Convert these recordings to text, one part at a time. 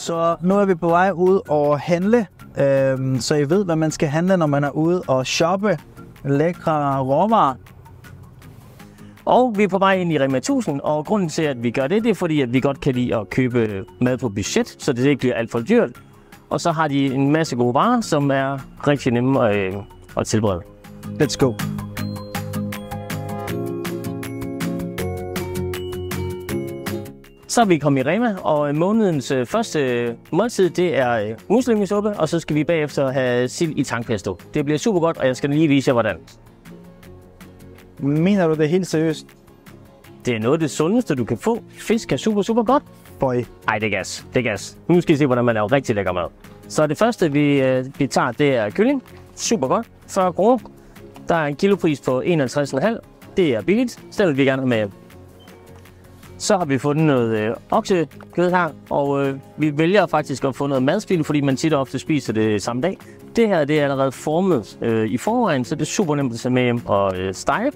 Så nu er vi på vej ud og handle, så I ved, hvad man skal handle, når man er ude og shoppe lækre råvarer. Og vi er på vej ind i Rema 1000, og grunden til, at vi gør det, det er fordi, at vi godt kan lide at købe mad på budget, så det ikke bliver alt for dyrt. Og så har de en masse gode varer, som er rigtig nemme at tilberede. Let's go! Så er vi kommet i Rema, og månedens første måltid, det er muslingesuppe, og så skal vi bagefter have sild i tangpesto. Det bliver super godt, og jeg skal lige vise jer, hvordan. Mener du det helt seriøst? Det er noget af det sundeste, du kan få. Fisk er super godt. Boy. Ej, det er gas. Det er gas. Nu skal I se, hvordan man laver rigtig lækker mad. Så det første, vi tager, det er kylling. Super godt. 40 kroner. Der er en kilopris på 51,5. Det er billigt. Den vil vi gerne have med. Så har vi fundet noget oksekød her, og vi vælger faktisk at få noget madspil, fordi man tit og ofte spiser det samme dag. Det her det er allerede formet i forvejen, så det er super nemt at tage med hjem og stege.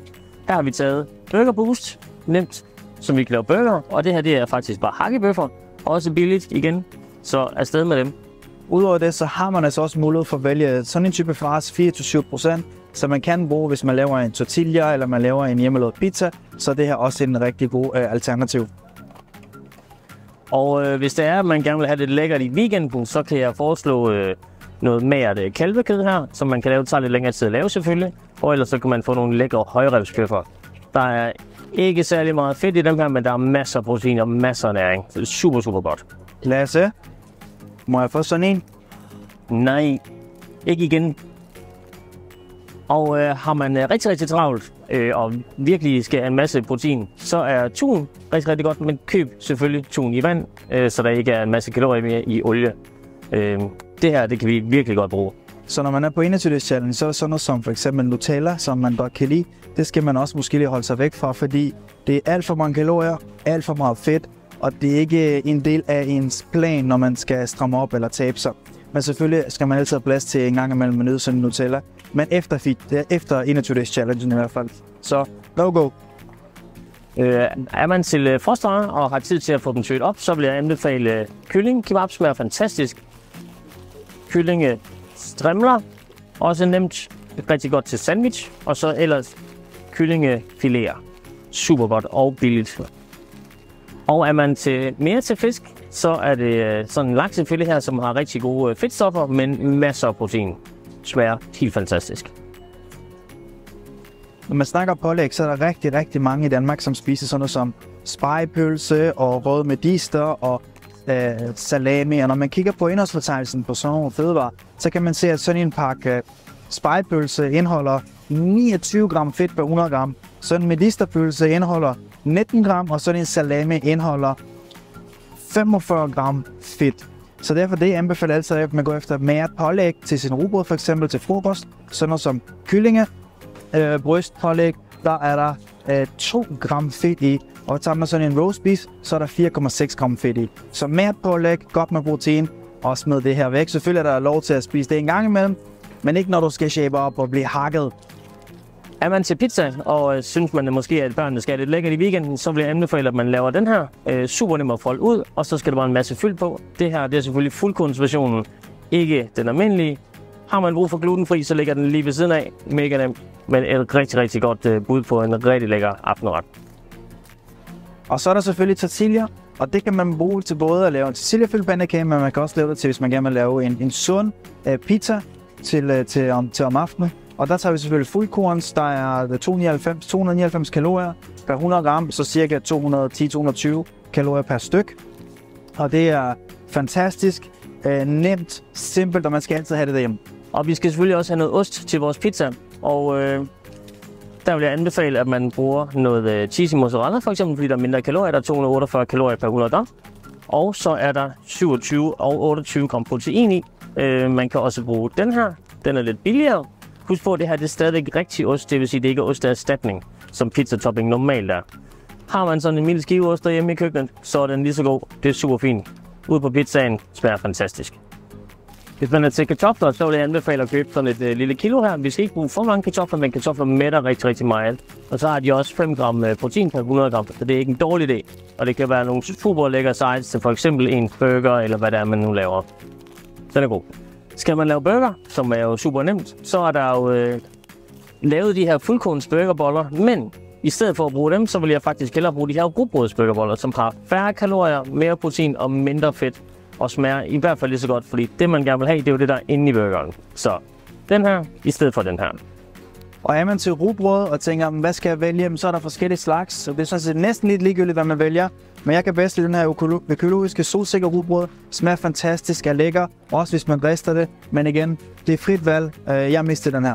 Her har vi taget Burger Boost, nemt, som vi kan lave burger, og det her det er faktisk bare hakkebøffer, også billigt igen, så afsted med dem. Udover det, så har man altså også mulighed for at vælge sådan en type fars 4-7%, så man kan bruge, hvis man laver en tortilla eller man laver en hjemmelavet pizza, så det her også en rigtig god alternativ. Og hvis det er, at man gerne vil have det lækkert i weekenden, så kan jeg foreslå noget magert kalvekød her, som man kan lave, tager lidt længere tid at lave selvfølgelig, og ellers så kan man få nogle lækre højrevsbøffer. Der er ikke særlig meget fedt i dem her, men der er masser af protein og masser af næring, så det er super godt. Lasse, må jeg få sådan en? Nej, ikke igen. Og har man rigtig travlt og virkelig skal have en masse protein, så er tun rigtig godt, men køb selvfølgelig tun i vand, så der ikke er en masse kalorier mere i olie. Det her, det kan vi virkelig godt bruge. Så når man er på 21 challenge, så er sådan noget som for eksempel Nutella, som man godt kan lide, det skal man også måske lige holde sig væk fra, fordi det er alt for mange kalorier, alt for meget fedt, og det er ikke en del af ens plan, når man skal stramme op eller tabe sig. Men selvfølgelig skal man altid have plads til en gang imellem med sådan Nutella. Men efter 21 challenge i hvert fald. Så go! Er man til frostvarer og har tid til at få dem tøet op, så vil jeg anbefale kylling. Kebab smager fantastisk. Kyllingestrimler, også nemt, rigtig godt til sandwich. Og så ellers kyllingefiléer. Super godt og billigt. Og er man mere til fisk, så er det sådan en laksefilet her, som har rigtig gode fedtstoffer, men masser af protein. Smager helt fantastisk. Når man snakker pålæg, så er der rigtig mange i Danmark, som spiser sådan noget som spegepølse og røde medister og salami. Og når man kigger på indholdsfortegnelsen på sådan nogle fødevarer, så kan man se, at sådan en pakke spegepølse indeholder 29 gram fedt per 100 gram. Sådan en medisterpølse indeholder 19 gram, og sådan en salami indeholder 45 gram fedt. Så derfor det anbefaler altid, at man går efter mere pålæg til sin rugbrød, for eksempel til frokost. Sådan noget som kyllinge, brystpålæg, der er der 2 gram fedt i. Og tager man sådan en roast beef, så er der 4,6 gram fedt i. Så mere pålæg, godt med protein, og smid det her væk. Selvfølgelig er der lov til at spise det en gang imellem, men ikke når du skal shape op og blive hakket. Er man til pizza, og synes man måske, at børnene skal have lidt lækkert i weekenden, så vil jeg anbefale, at man laver den her. Super nem at folde ud, og så skal der bare en masse fyld på. Det her det er selvfølgelig fuldkornsversionen, ikke den almindelige. Har man brug for glutenfri, så ligger den lige ved siden af. Mega nem, men et rigtig godt bud på en rigtig lækker aftenret. Og så er der selvfølgelig tortilla, og det kan man bruge til både at lave en tortillafyldt pandekage, men man kan også lave det til, hvis man gerne vil lave en sund pizza til om aftenen. Og der tager vi selvfølgelig fuldkorns, der er 299 kalorier per 100 gram, så cirka 210-220 kalorier per styk. Og det er fantastisk, nemt, simpelt, og man skal altid have det derhjemme. Og vi skal selvfølgelig også have noget ost til vores pizza, og der vil jeg anbefale, at man bruger noget cheesy mozzarella for eksempel, fordi der er mindre kalorier, der er 248 kalorier per 100 gram. Og så er der 27 og 28 gram protein i. Man kan også bruge den her, den er lidt billigere. Husk på, at det her det er stadig rigtig ost, det vil sige, at det ikke er osterstatning, som pizzatopping normalt er. Har man sådan en mild skiveost derhjemme i køkkenet, så er den lige så god. Det er super fint. Ude på pizzaen smager fantastisk. Hvis man er til kartofler, så vil jeg anbefale at købe sådan et lille kilo her. Vi skal ikke bruge for mange kartofler, men kartofler mætter rigtig meget. Og så har de også 5 gram protein per 100 gram, så det er ikke en dårlig idé. Og det kan være nogle super lækre sides til for eksempel en burger, eller hvad det er, man nu laver. Den er god. Skal man lave burger, som er jo super nemt, så er der jo lavet de her fuldkorns burgerboller, men i stedet for at bruge dem, så vil jeg faktisk hellere bruge de her rugbrødsburgerboller, som har færre kalorier, mere protein og mindre fedt, og smager i hvert fald lige så godt, fordi det man gerne vil have, det er jo det der er inde i burgeren. Så den her i stedet for den her. Og er man til rugbrød og tænker, hvad skal jeg vælge, så er der forskellige slags, så det er sådan set næsten lidt ligegyldigt, hvad man vælger. Men jeg kan bedst lide den her økologiske solsikker rugbrød. Smager fantastisk, er lækker, også hvis man rister det. Men igen, det er frit valg. Jeg mister den her.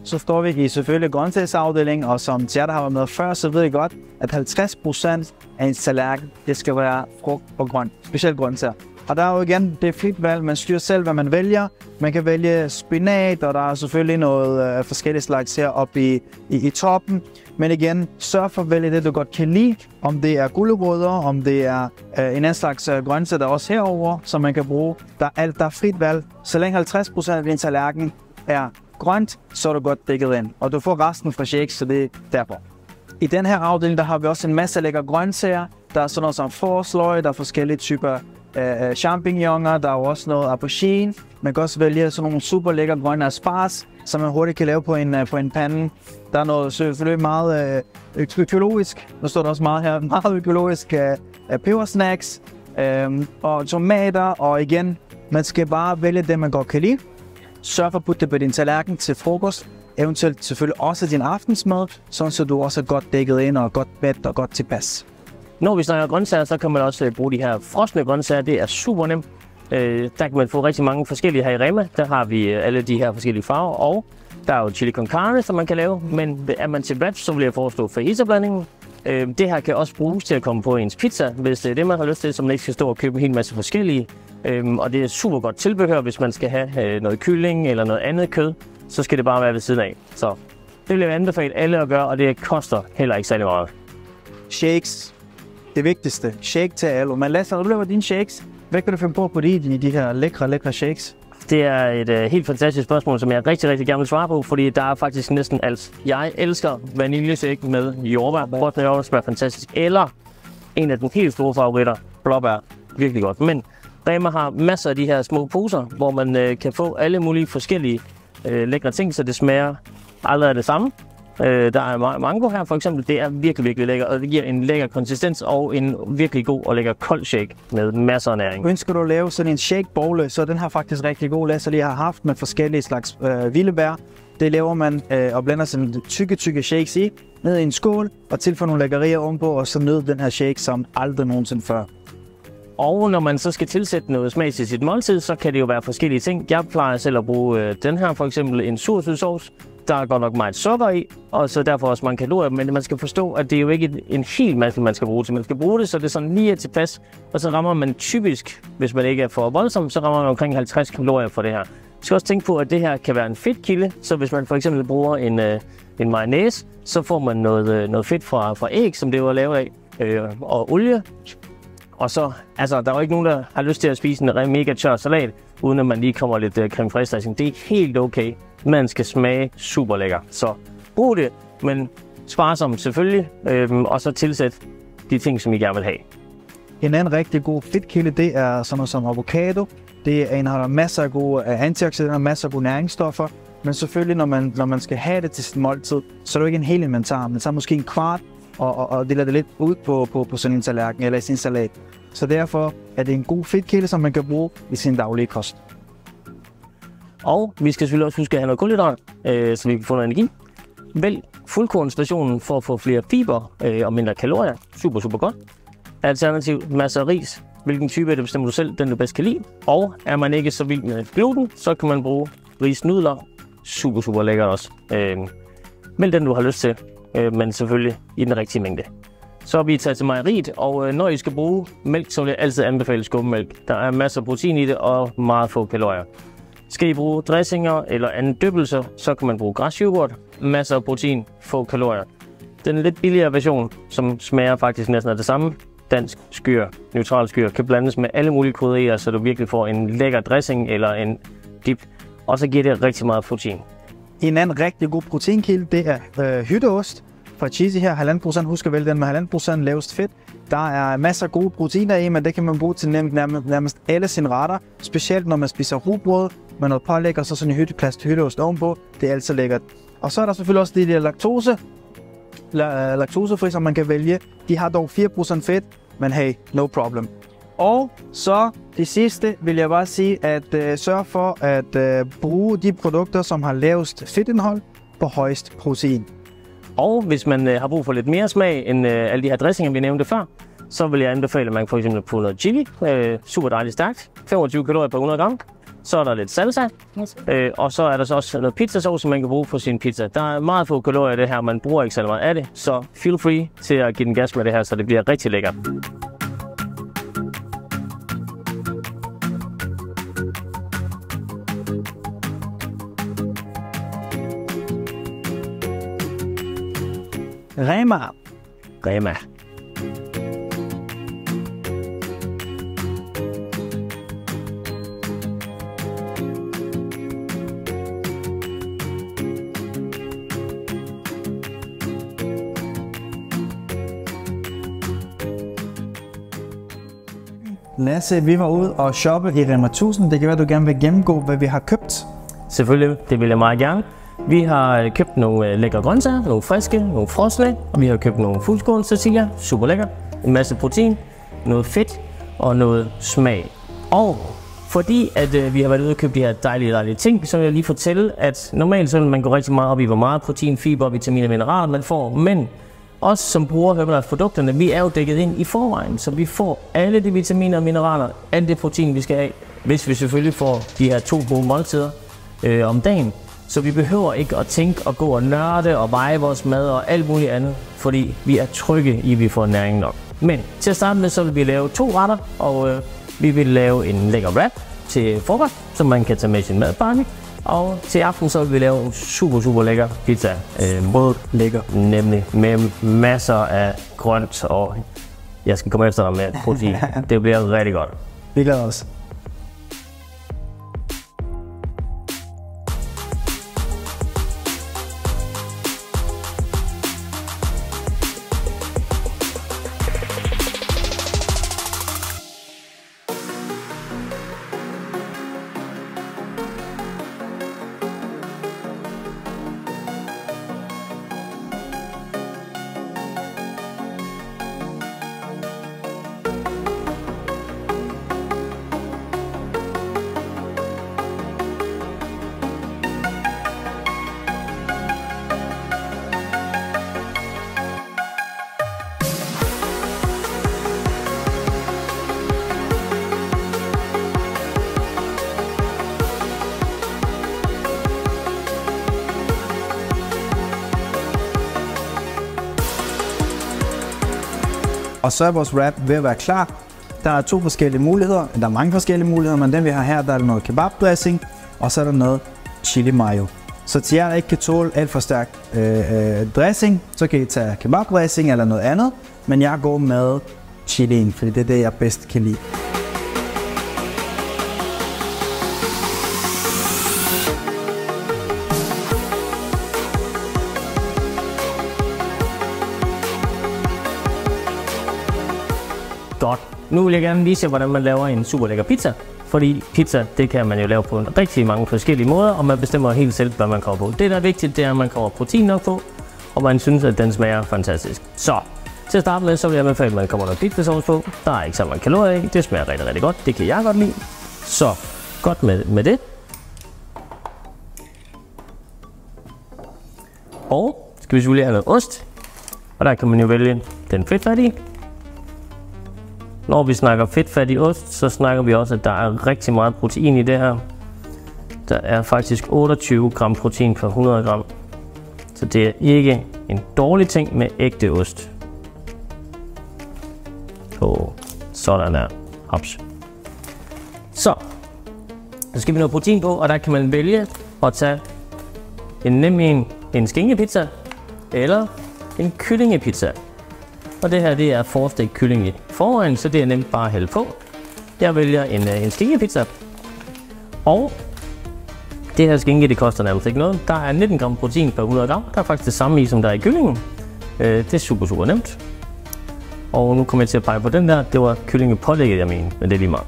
Så står vi i selvfølgelig grøntsagsafdelingen, og som jer, der har været med før, så ved I godt, at 50% af en tallerken, det skal være frugt og grønt, specielt grøntsager. Og der er jo igen, det er frit valg, man styrer selv, hvad man vælger. Man kan vælge spinat, og der er selvfølgelig noget forskellige slags her oppe i toppen. Men igen, sørg for at vælge det, du godt kan lide. Om det er gulerødder, om det er en anden slags grøntsager, der er også herover, som man kan bruge. Der er frit valg. Så længe 50% af din tallerken er grønt, så er du godt dækket ind. Og du får resten fra shakes, så det er derfor. I den her afdeling, der har vi også en masse lækre grøntsager. Der er sådan noget som forsløg, der er forskellige typer champignoner, der er også noget aubergine. Man kan også vælge sådan nogle super lækre grønne asparges, som man hurtigt kan lave på en pande. Der er noget selvfølgelig meget økologisk. Der står der også meget her, meget økologisk pebersnacks og tomater. Og igen, man skal bare vælge det, man godt kan lide. Sørg for at putte det på din tallerken til frokost. Eventuelt selvfølgelig også din aftensmad, sådan så du også er godt dækket ind og godt mæt og godt tilpas. Når vi snakker grøntsager, så kan man også bruge de her frosne grøntsager. Det er super nemt. Der kan man få rigtig mange forskellige her i Rema. Der har vi alle de her forskellige farver, og der er jo chili con carne, som man kan lave. Men er man til batch, så vil jeg foreslå fajita-blandingen. Det her kan også bruges til at komme på ens pizza, hvis det er det, man har lyst til, så man ikke skal stå og købe en hel masse forskellige. Og det er super godt tilbehør, hvis man skal have noget kylling eller noget andet kød, så skal det bare være ved siden af. Så det vil jeg anbefale alle at gøre, og det koster heller ikke særlig meget. Shakes. Det vigtigste. Shake til alle. Men Lasse, når du laver dine shakes, hvad kan du finde på de her lækre shakes? Det er et helt fantastisk spørgsmål, som jeg rigtig gerne vil svare på, fordi der er faktisk næsten alt. Jeg elsker vaniljeshake med jordbær. Frosne jordbær smager fantastisk. Eller en af de helt store favoritter, blåbær. Virkelig godt. Men Rema har masser af de her små poser, hvor man kan få alle mulige forskellige lækre ting, så det smager aldrig af det samme. Der er mango her for eksempel, det er virkelig lækker, og det giver en lækker konsistens og en virkelig god og lækker kold shake med masser af næring. Ønsker du at lave sådan en shake-bowl, så den her faktisk rigtig god. Lasse lige har haft med forskellige slags vilde bær. Det laver man og blander sådan tykke shakes i, ned i en skål og tilføjer nogle lækkerier ovenpå, og så nød den her shake som aldrig nogensinde før. Og når man så skal tilsætte noget smag til sit måltid, så kan det jo være forskellige ting. Jeg plejer selv at bruge den her, for eksempel en sursødsauce. Der er godt nok meget sukker i, og så derfor også mange kalorier, men man skal forstå, at det er jo ikke en hel masse, man skal bruge til. Man skal bruge det, så det er sådan lige tilpas, og så rammer man typisk, hvis man ikke er for voldsom, så rammer man omkring 50 kalorier for det her. Vi skal også tænke på, at det her kan være en fedtkilde, så hvis man for eksempel bruger en mayonnaise, så får man noget fedt fra æg, som det var lavet af, og olie. Og så, altså, der er jo ikke nogen, der har lyst til at spise en mega tør salat, uden at man lige kommer lidt creme fraiche dressing. Det er helt okay. Man skal smage super lækker. Så brug det, men sparsomt selvfølgelig, og så tilsæt de ting, som I gerne vil have. En anden rigtig god fedtkilde, det er sådan noget som avocado. Det er en, har masser af gode antioxidanter, masser af gode næringsstoffer. Men selvfølgelig, når man skal have det til sit måltid, så er det jo ikke en hel inventar. Man tager måske en kvart og deler det lidt ud på sådan en tallerken eller i sin salat. Så derfor er det en god fedtkilde, som man kan bruge i sin daglige kost. Og vi skal selvfølgelig også huske at have noget kulhydrat, så vi kan få noget energi. Vælg fuldkornsversionen for at få flere fiber og mindre kalorier. Super godt. Alternativt masser af ris. Hvilken type er det, bestemmer du selv, den du bedst kan lide. Og er man ikke så vild med gluten, så kan man bruge risnudler. Super lækkert også. Vælg den, du har lyst til, men selvfølgelig i den rigtige mængde. Så er vi taget til mejeriet, og når I skal bruge mælk, så vil jeg altid anbefale skummetmælk. Der er masser af protein i det og meget få kalorier. Skal I bruge dressinger eller anden dyppelse, så kan man bruge græsyoghurt. Masser af protein, få kalorier. Den lidt billigere version, som smager faktisk næsten af det samme, dansk skyr, neutral skyr, kan blandes med alle mulige krydderier, så du virkelig får en lækker dressing eller en dip. Og så giver det rigtig meget protein. En anden rigtig god proteinkilde, det er hytteost fra Cheesy her. 1,5%, husk at vælge den med 1,5% lavest fedt. Der er masser af gode proteiner i, men det kan man bruge til nærmest alle sine retter. Specielt når man spiser rugbrød med noget pålæg og så sådan en hytteplast hytteost ovenpå. Det er altid lækkert. Og så er der selvfølgelig også de der laktosefri, som man kan vælge. De har dog 4% fedt, men hey, no problem. Og så det sidste vil jeg bare sige, at sørg for at bruge de produkter, som har lavest fedtindhold på højst protein. Og hvis man har brug for lidt mere smag end alle de her dressinger, vi nævnte før, så vil jeg anbefale, at man for eksempel putter noget chili, super dejligt stærkt, 25 kalorier per 100 gram. Så er der lidt salsa, og så er der så også noget pizzasauce, som man kan bruge på sin pizza. Der er meget få kalorier i det her, man bruger ikke så meget af det, så feel free til at give den gas med det her, så det bliver rigtig lækkert. Rema. Lasse, vi var ude og shoppe i Rema 1000. Det kan være, du gerne vil gennemgå, hvad vi har købt. Selvfølgelig, det vil jeg meget gerne. Vi har købt nogle lækre grøntsager, nogle friske, nogle frosne, og vi har købt nogle fuldskål tortilla, super lækker, en masse protein, noget fedt og noget smag. Og fordi at vi har været ude og købe de her dejlige ting, så vil jeg lige fortælle, at normalt så vil man gå rigtig meget op i, hvor meget protein, fiber, vitaminer og mineraler man får, men os som bruger Herbalife-produkterne, vi er jo dækket ind i forvejen, så vi får alle de vitaminer og mineraler, alt det protein, vi skal have, hvis vi selvfølgelig får de her 2 gode måltider om dagen. Så vi behøver ikke at tænke og gå og nørde og veje vores mad og alt muligt andet, fordi vi er trygge i, at vi får næring nok. Men til at starte med, så vil vi lave 2 retter, og vi vil lave en lækker wrap til frokost, som man kan tage med sin madpakke. Og til aften så vil vi lave en super lækker pizza. Rød lækker, nemlig med masser af grønt, og jeg skal komme efter dig med protein. Det bliver rigtig godt. Vi glæder os. Og så er vores wrap ved at være klar. Der er 2 forskellige muligheder, der er mange forskellige muligheder, men den vi har her, der er noget kebabdressing, og så er der noget chili mayo. Så til jer, der ikke kan tåle alt for stærk dressing, så kan I tage kebabdressing eller noget andet, men jeg går med chilien, fordi det er det, jeg bedst kan lide. Godt. Nu vil jeg gerne vise jer, hvordan man laver en super lækker pizza. Fordi pizza, det kan man jo lave på rigtig mange forskellige måder, og man bestemmer helt selv, hvad man kommer på. Det, der er vigtigt, det er, at man kommer protein nok på, og man synes, at den smager fantastisk. Så, til at starte med, så vil jeg anbefale, at man kommer noget pizzasauce på. Der er ikke så mange kalorier i. Det smager rigtig godt. Det kan jeg godt lide. Så, godt med det. Og skal vi selvfølgelig have noget ost. Og der kan man jo vælge den fedtfattige. Når vi snakker fedtfattig ost, så snakker vi også, at der er rigtig meget protein i det her. Der er faktisk 28 gram protein per 100 gram. Så det er ikke en dårlig ting med ægte ost. Sådan der. Hops. Så skal vi noget protein på, og der kan man vælge at tage en skinkepizza eller en kyllingepizza. Og det her, det er forstegt kylling i forvejen, så det er nemt bare at hælde på. Jeg vælger en skinkepizza. Og det her skinke, det koster nærmest ikke noget. Der er 19 gram protein per 100 gram. Der er faktisk det samme i, som der er i kyllingen. Det er super nemt. Og nu kommer jeg til at pege på den der. Det var kyllingepålægget, jeg mener, men det er lige meget.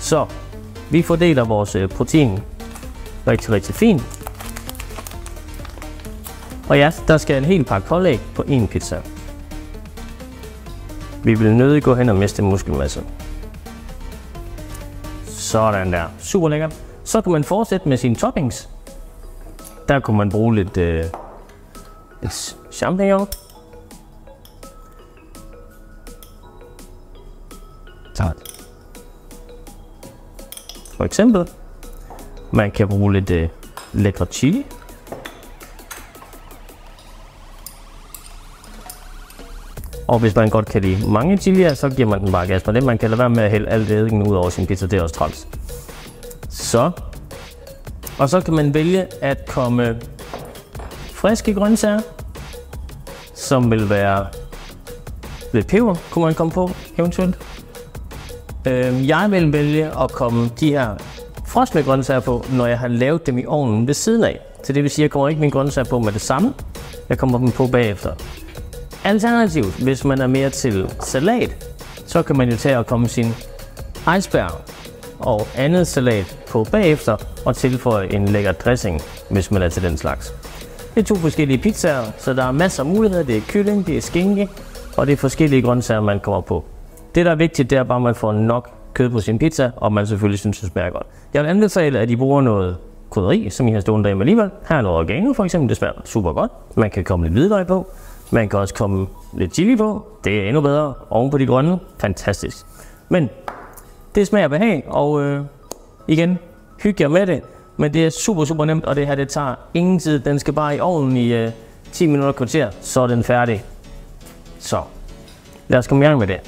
Så vi fordeler vores protein rigtig fint. Og ja, der skal en hel pakke pålæg på en pizza. Vi vil nødig gå hen og miste muskelmasse. Sådan der. Super lækkert. Så kan man fortsætte med sine toppings. Der kunne man bruge lidt champignon. Tak. For eksempel. Man kan bruge lidt lækre chili. Og hvis man godt kan lide mange chilier, så giver man den bare gas på det. Man kan lade være med at hælde alt eddingen ud over sin pizza, det er også træls. Så. Og så kan man vælge at komme friske grøntsager, som vil være lidt peber, kunne man komme på eventuelt. Jeg vil vælge at komme de her frosne grøntsager på, når jeg har lavet dem i ovnen ved siden af. Så det vil sige, at jeg kommer ikke mine grøntsager på med det samme. Jeg kommer dem på bagefter. Alternativt, hvis man er mere til salat, så kan man jo tage og komme sin iceberg og andet salat på bagefter og tilføje en lækker dressing, hvis man er til den slags. Det er 2 forskellige pizzaer, så der er masser af muligheder. Det er kylling, det er skinke, og det er forskellige grøntsager, man kommer på. Det, der er vigtigt, det er bare, at man får nok kød på sin pizza, og man selvfølgelig synes, det smager godt. Jeg vil anbefale, at I bruger noget krydderi, som I har stående derhjemme alligevel. Her er noget oregano for eksempel, det smager super godt. Man kan komme lidt hvidløg på. Man kan også komme lidt chili på. Det er endnu bedre. Oven på de grønne. Fantastisk. Men det smager behag, og igen, hygge jer med det. Men det er super nemt, og det her, det tager ingen tid. Den skal bare i ovnen i 10 minutter kvarter, så er den færdig. Så lad os komme i gang med det.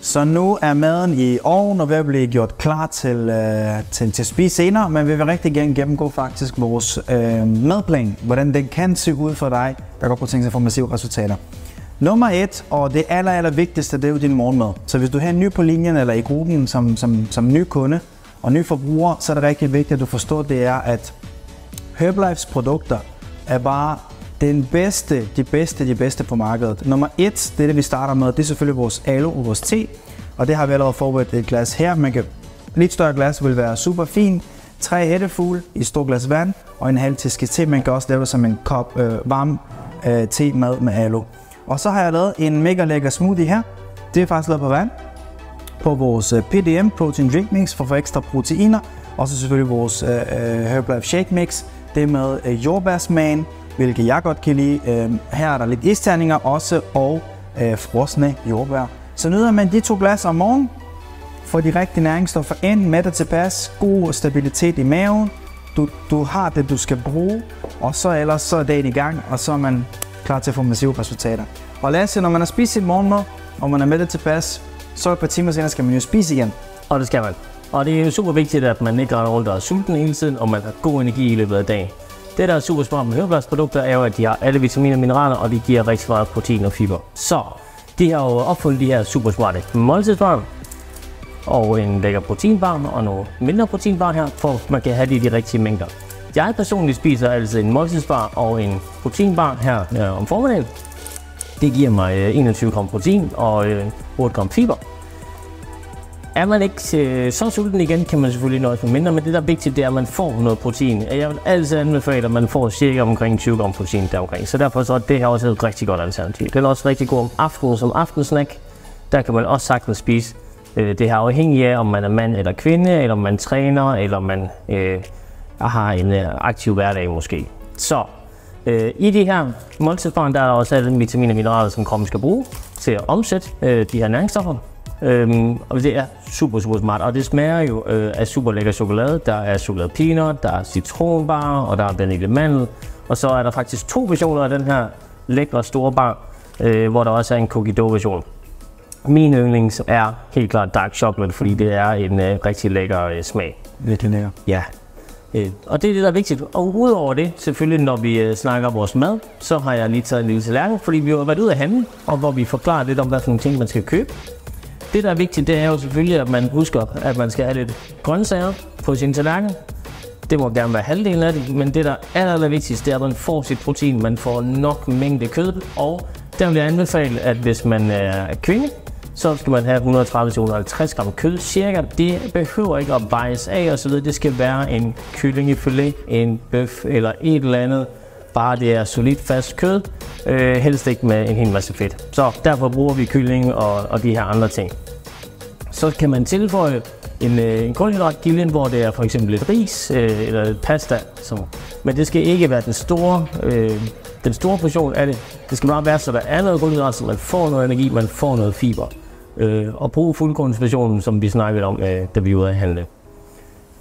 Så nu er maden i ovnen og ved at blive gjort klar til spise senere, men vi vil rigtig gerne gennemgå faktisk vores madplan, hvordan den kan se ud for dig, der godt kunne tænke sig for massive resultater. Nummer 1, og det aller vigtigste, det er jo din morgenmad. Så hvis du er ny på linjen eller i gruppen som ny kunde og ny forbruger, så er det rigtig vigtigt, at du forstår, det er, at Herbalifes produkter er bare de bedste på markedet. Nummer 1, det er det, vi starter med, det er selvfølgelig vores aloe og vores te. Og det har vi allerede forberedt et glas her. Man kan, lidt større glas vil være super fint. 3 hættefugle i et stort glas vand og en halv teske te. Man kan også lave det som en kop varm te med aloe. Og så har jeg lavet en mega lækker smoothie her. Det er faktisk lavet på vand. På vores PDM, Protein Drink Mix, for at få ekstra proteiner. Og så selvfølgelig vores Herbalife Shake Mix. Det er med jordbærsmagen, hvilket jeg godt kan lide. Her er der lidt isterninger også, og frosne jordbær. Så nyder man de 2 glas om morgenen, får de rigtige næringsstoffer ind, mætter tilpas, god stabilitet i maven. Du har det, du skal bruge, og så ellers så er dagen i gang, og så er man klar til at få massive resultater. Og lad os se, når man har spist sit morgenmad, og man er mættet tilpas, så et par timer senere skal man jo spise igen. Og det skal man. Og det er jo super vigtigt, at man ikke render rundt og er sulten hele tiden, og man har god energi i løbet af dagen. Det, der er super smart med Herbalifes produkter, er jo, at de har alle vitaminer og mineraler, og de giver rigtig meget protein og fiber. Så de har jo opfundet de her super smarte måltidsvarer, og en lækker proteinbar og nogle mindre proteinbar her, for at man kan have det i de rigtige mængder. Jeg personligt spiser altså en måltidsbar og en proteinbar her om formiddagen. Det giver mig 21 gram protein og 8 gram fiber. Er man ikke så sulten igen, kan man selvfølgelig nøjes med mindre, men det der er vigtigt, det er, at man får noget protein. Jeg vil altid anbefale, at man får cirka omkring 20 gram protein deromkring. Så derfor så er det her også et rigtig godt alternativ. Det er også rigtig god om aftenen som aftensnack. Der kan man også sagtens spise. Det her afhængig af, om man er mand eller kvinde, eller om man træner, eller om man har en aktiv hverdag måske. Så i de her måltidsbarn, der er også alle vitaminer og mineraler, som kroppen skal bruge til at omsætte de her næringsstoffer. Og det er super smart, og det smager jo af super lækker chokolade. Der er chokolade peanut, der er citronbar, og der er vanilje mandel. Og så er der faktisk 2 versioner af den her lækre store bar, hvor der også er en cookie dough version. Min yndlings er helt klart dark chocolate, fordi det er en rigtig lækker smag. Virkelig lækker. Ja. Og det er det, der er vigtigt. Og udover det, selvfølgelig når vi snakker vores mad, så har jeg lige taget en lille tallerken, fordi vi har været ude at handle, og hvor vi forklarer lidt om, hvad for nogle ting man skal købe. Det, der er vigtigt, det er jo selvfølgelig, at man husker, at man skal have lidt grøntsager på sin tallerken. Det må gerne være halvdelen af det, men det, der er allervigtigst, det er, at man får sit protein. Man får nok mængde kød, og der vil jeg anbefale, at hvis man er kvinde, så skal man have 130-150 gram kød cirka. Det behøver ikke at vejes af og så videre. Det skal være en kyllingefilet, en bøf eller et eller andet. Bare det er solidt fast kød, helst ikke med en hel masse fedt. Så derfor bruger vi kylling og de her andre ting. Så kan man tilføje en kulhydratkilde, hvor det er for eksempel lidt ris eller lidt pasta. Men det skal ikke være den store portion af det. Det skal bare være, så der er noget kulhydrat, så man får noget energi, man får noget fiber. Og bruge fuldkornsversionen, som vi snakkede om, da vi var ude at handle.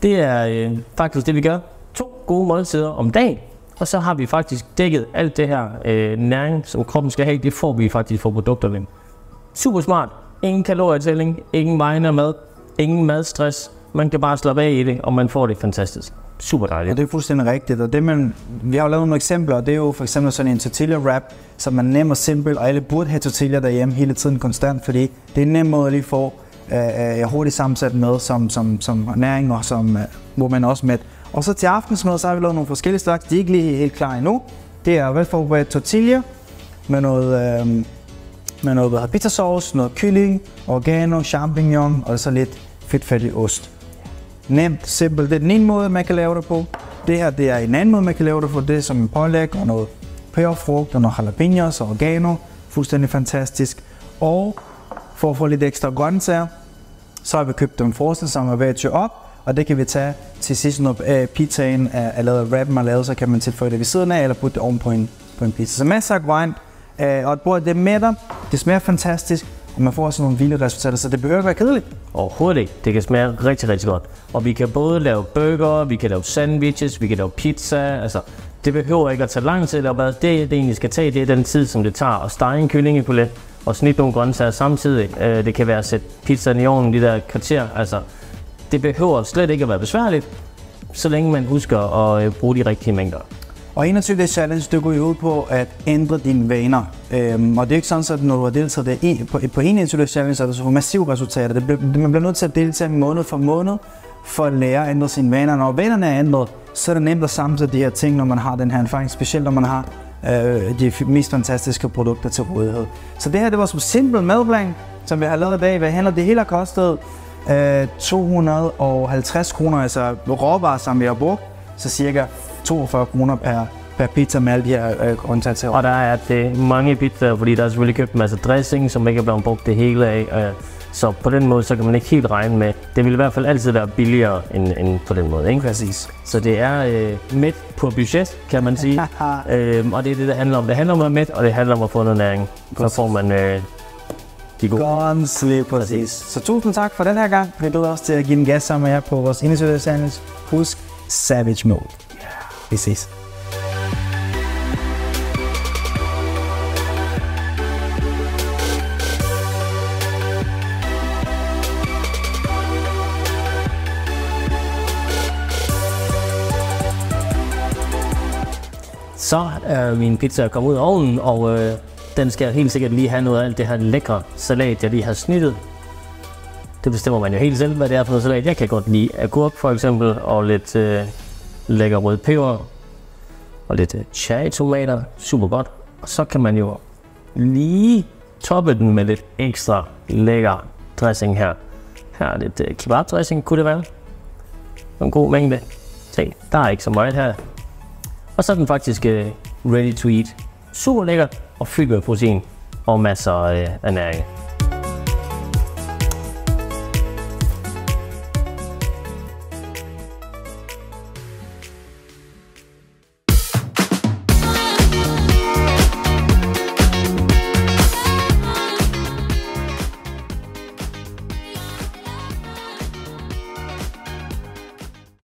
Det er faktisk det, vi gør. 2 gode måltider om dagen. Og så har vi faktisk dækket alt det her næring, som kroppen skal have. Det får vi faktisk fra produkterne. Super smart. Ingen kalorietælling, ingen vejende mad, ingen madstress. Man kan bare slappe af i det, og man får det fantastisk. Super dejligt. Og det er fuldstændig rigtigt. Og vi har jo lavet nogle eksempler, og det er jo for eksempel sådan en tortilla wrap, som er nem og simpel, og alle burde have tortilla derhjemme hele tiden konstant, fordi det er en nem måde at lige få hurtigt sammensat med som næring, og hvor man også med. Og så til aftensmad, så har vi lavet nogle forskellige slags. De er ikke lige helt klar endnu. Det er velforberedt tortilla med noget pizzasauce, noget kylling, oregano, champignon og så lidt fedtfattig ost. Nemt, simpelt. Det er den ene måde, man kan lave det på. Det her, det er en anden måde, man kan lave det på. Det er som en pålæg og noget peberfrugt og noget jalapenos og oregano. Fuldstændig fantastisk. Og for at få lidt ekstra grøntsager, så har vi købt en forsen, som er ved at tø op. Og det kan vi tage til sidst, når pizzaen er lavet, wrappen er lavet, så kan man tilføje det ved siden af, eller putte det oven på en pizza. Så masser af grønt, og et bord, det mætter, det smager fantastisk, og man får sådan nogle vilde resultater, så det behøver ikke være kedeligt. Overhovedet ikke. Det kan smage rigtig, rigtig godt. Og vi kan både lave burger, vi kan lave sandwiches, vi kan lave pizza, altså det behøver ikke at tage lang tid at lave mad. Det egentlig skal tage, det er den tid, som det tager at stege en kyllingefilet og snitte nogle grøntsager samtidig. Det kan være at sætte pizzaen i ovnen de der kvarter, altså det behøver slet ikke at være besværligt, så længe man husker at bruge de rigtige mængder. Og 21 Days Challenge, det går jo ud på at ændre dine vaner. Og det er ikke sådan, at når du har deltaget på 21 Days Challenge, så er der så massive resultater. Man bliver nødt til at deltage måned for måned for at lære at ændre sine vaner. Når vanerne er ændret, så er det nemt at sammensætte de her ting, når man har den her erfaring, specielt når man har de mest fantastiske produkter til rådighed. Så det her, det var som simpel madplan, som vi har lavet i dag. Hvad handler det hele har kostet 250 kroner, altså råvarer, som vi har brugt, så cirka 42 kroner per pizza med alle de her grøntsager til. Og der er det mange pizzaer, fordi der er selvfølgelig købt en masse dressing, som ikke er blevet brugt det hele af. Så på den måde, så kan man ikke helt regne med. Det vil i hvert fald altid være billigere end på den måde, ikke? Præcis. Så det er midt på budget, kan man sige. Og det er det, det handler om. Det handler om at være midt, og det handler om at få noget næring. Så får man de gode. Godt, præcis. Så tusind tak for den her gang. Vi glæder os til at give en gas sammen med jer på vores 21 Days Challenge. Husk Savage Mode. Vi ses. Så er min pizza kommet ud af ovnen, og den skal helt sikkert lige have noget af alt det her lækre salat, jeg lige har snittet. Det bestemmer man jo helt selv, hvad det er for noget salat. Jeg kan godt lide agurk for eksempel, og lidt lækker rød peber, og lidt cherrytomater. Super godt. Og så kan man jo lige toppe den med lidt ekstra lækker dressing her. Her er lidt kebab-dressing, kunne det være. En god mængde. Se, der er ikke så meget her. Og så er den faktisk ready to eat. Super lækker og fyldt med protein og masser af næring.